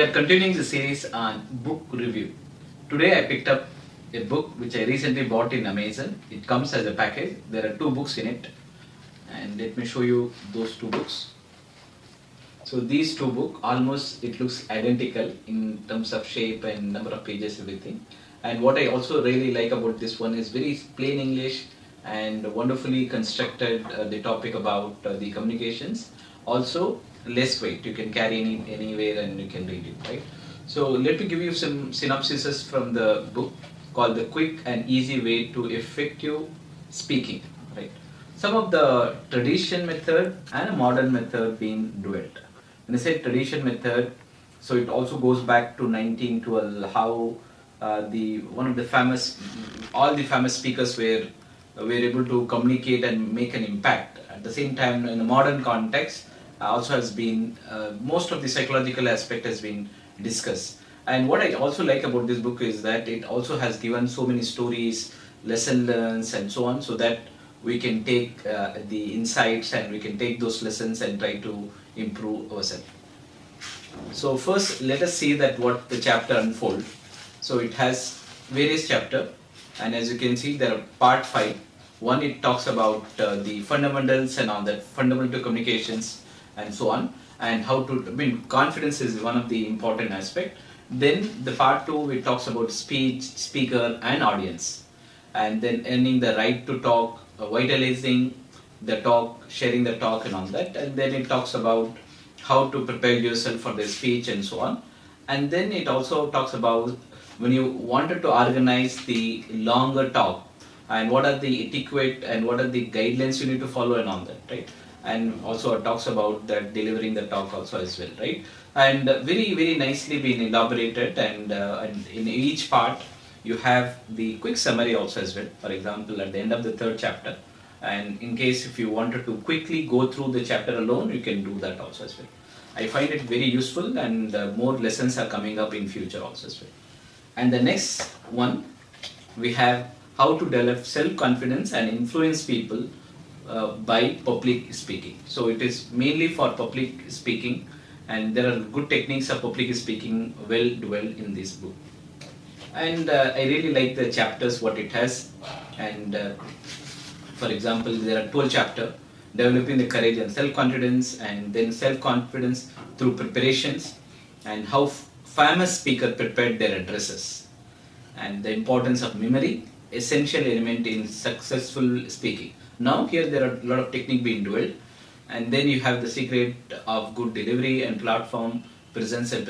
We are continuing the series on book review. Today I picked up a book which I recently bought in Amazon. It comes as a package. There are two books in it, and let me show you those two books. So these two books, almost it looks identical in terms of shape and number of pages, everything. And what I also really like about this one is very plain English and wonderfully constructed the topic about the communications. Also less weight, you can carry anywhere and you can read it, right? So let me give you some synopsises from the book called The Quick and Easy Way to Effective Speaking, right? Some of the tradition method and a modern method being duet. When I say tradition method, so it also goes back to 1912, how all the famous speakers were able to communicate and make an impact. At the same time, in a modern context, also has been most of the psychological aspect has been discussed. And what I also like about this book is that it also has given so many stories, lesson learns, and so on, so that we can take the insights and we can take those lessons and try to improve ourselves. So first, let us see that what the chapter unfolds. So it has various chapters, and as you can see, there are part 5. One, it talks about the fundamentals and all that, fundamental communications and so on, and how to, confidence is one of the important aspect. Then the part 2, it talks about speech, speaker and audience, and then earning the right to talk, vitalizing the talk, sharing the talk and all that, and then it talks about how to prepare yourself for the speech and so on. And then it also talks about when you wanted to organize the longer talk, and what are the etiquette and what are the guidelines you need to follow and all that, right? And also it talks about that delivering the talk also as well, right? And very nicely been elaborated, and in each part you have the quick summary also as well. For example, at the end of the 3rd chapter, and in case if you wanted to quickly go through the chapter alone, you can do that also as well. I find it very useful, and more lessons are coming up in future also as well. And the next one, we have how to develop self-confidence and influence people by public speaking. So it is mainly for public speaking, and there are good techniques of public speaking well dwelled in this book. And I really like the chapters what it has, and for example, there are 12 chapters: developing the courage and self-confidence, and then self-confidence through preparations, and how famous speakers prepared their addresses, and the importance of memory, essential element in successful speaking. Now here there are a lot of technique being dwelled, and then you have the secret of good delivery and platform presence and